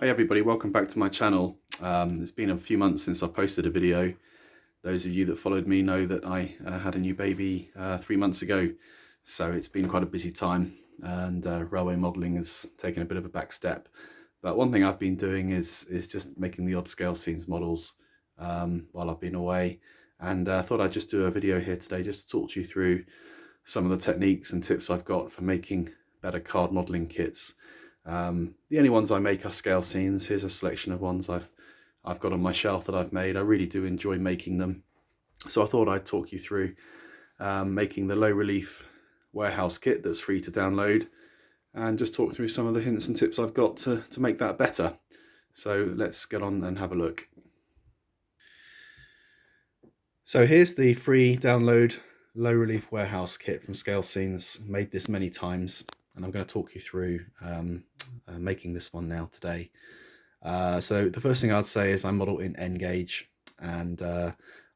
Hi everybody, welcome back to my channel. It's been a few months since I posted a video. Those of you that followed me know that I had a new baby 3 months ago, so it's been quite a busy time, and railway modelling has taken a bit of a back step. But one thing I've been doing is just making the odd scale scenes models while I've been away, and I thought I'd just do a video here today just to talk to you through some of the techniques and tips I've got for making better card modelling kits. The only ones I make are scale scenes. Here's a selection of ones I've got on my shelf that I've made. I really do enjoy making them, so I thought I'd talk you through making the low relief warehouse kit that's free to download, and just talk through some of the hints and tips I've got to make that better. So let's get on and have a look. So here's the free download low relief warehouse kit from Scalescenes. Made this many times, and I'm going to talk you through making this one now today. So the first thing I'd say is I model in N gauge, and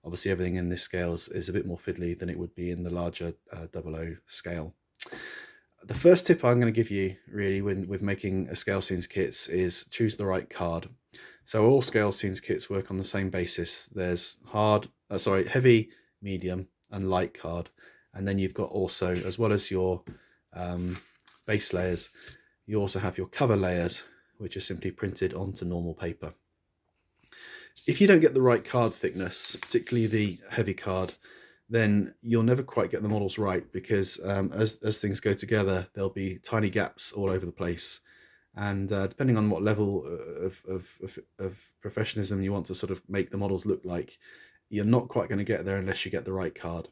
obviously everything in this scale is a bit more fiddly than it would be in the larger 00 scale. The first tip I'm going to give you really with making a scale scenes kits is choose the right card. So all scale scenes kits work on the same basis. There's heavy, medium and light card, and then you've got also, as well as your base layers, you also have your cover layers, which are simply printed onto normal paper. If you don't get the right card thickness, particularly the heavy card, then you'll never quite get the models right, because as things go together, there'll be tiny gaps all over the place. And depending on what level of professionalism you want to sort of make the models look like, you're not quite going to get there unless you get the right card.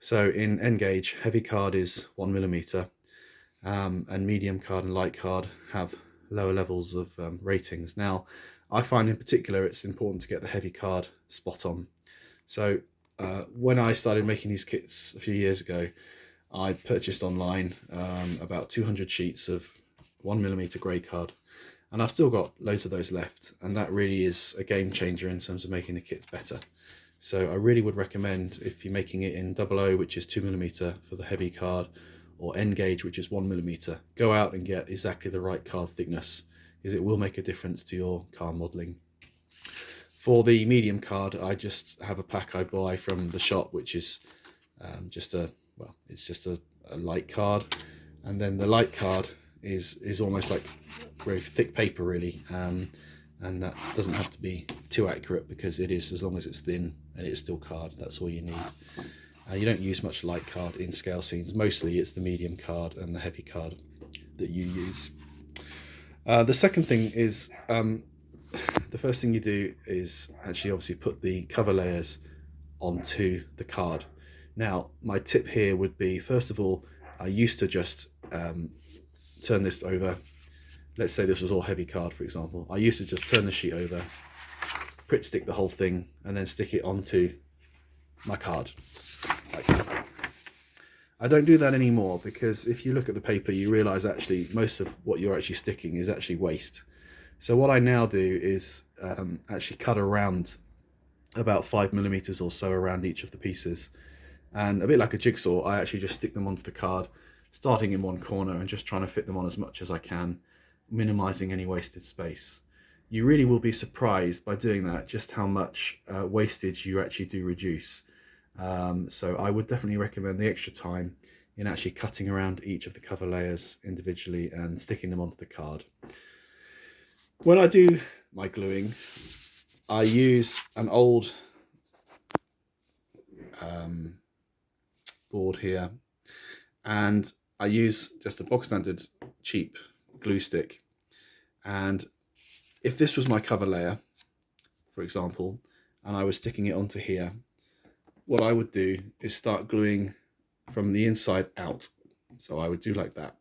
So in N gauge, heavy card is 1mm, and medium card and light card have lower levels of ratings. Now, I find in particular it's important to get the heavy card spot on. So when I started making these kits a few years ago, I purchased online about 200 sheets of 1mm grey card, and I've still got loads of those left, and that really is a game changer in terms of making the kits better. So I really would recommend, if you're making it in 00, which is 2mm for the heavy card, or N gauge, which is 1mm, go out and get exactly the right card thickness, because it will make a difference to your card modelling. For the medium card, I just have a pack I buy from the shop, which is just a light card, and then the light card is almost like very thick paper really, and that doesn't have to be too accurate, because it is, as long as it's thin and it's still card, that's all you need. You don't use much light card in scale scenes. Mostly it's the medium card and the heavy card that you use. The second thing is, the first thing you do is actually obviously put the cover layers onto the card. Now, my tip here would be, first of all, I used to just turn this over. Let's say this was all heavy card, for example. I used to just turn the sheet over, Pritt stick the whole thing, and then stick it onto my card like that. I don't do that anymore, because if you look at the paper, you realize actually most of what you're actually sticking is actually waste. So what I now do is actually cut around about 5mm or so around each of the pieces, and a bit like a jigsaw, I actually just stick them onto the card, starting in one corner and just trying to fit them on as much as I can, minimizing any wasted space. You really will be surprised by doing that just how much wastage you actually do reduce. So I would definitely recommend the extra time in actually cutting around each of the cover layers individually and sticking them onto the card. When I do my gluing, I use an old board here, and I use just a bog standard cheap glue stick. And if this was my cover layer, for example, and I was sticking it onto here, what I would do is start gluing from the inside out. So I would do like that,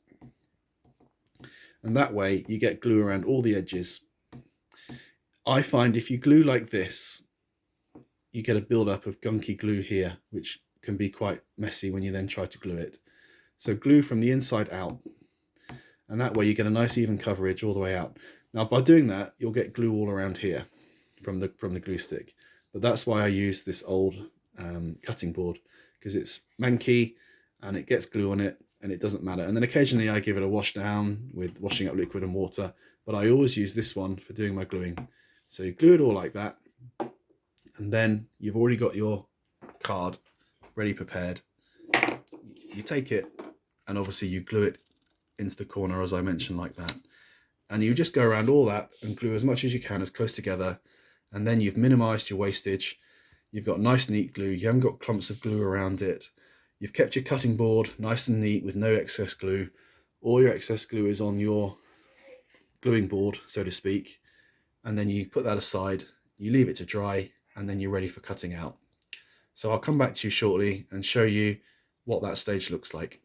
and that way you get glue around all the edges. I find if you glue like this, you get a build-up of gunky glue here, which can be quite messy when you then try to glue it. So glue from the inside out, and that way you get a nice even coverage all the way out. Now, by doing that, you'll get glue all around here from the glue stick, but that's why I use this old cutting board, because it's manky and it gets glue on it, and it doesn't matter. And then occasionally I give it a wash down with washing up liquid and water, but I always use this one for doing my gluing. So you glue it all like that, and then you've already got your card ready prepared. You take it, and obviously you glue it into the corner, as I mentioned, like that. And you just go around all that and glue as much as you can, as close together, and then you've minimized your wastage. You've got nice neat glue, you haven't got clumps of glue around it. You've kept your cutting board nice and neat with no excess glue. All your excess glue is on your gluing board, so to speak. And then you put that aside, you leave it to dry, and then you're ready for cutting out. So I'll come back to you shortly and show you what that stage looks like.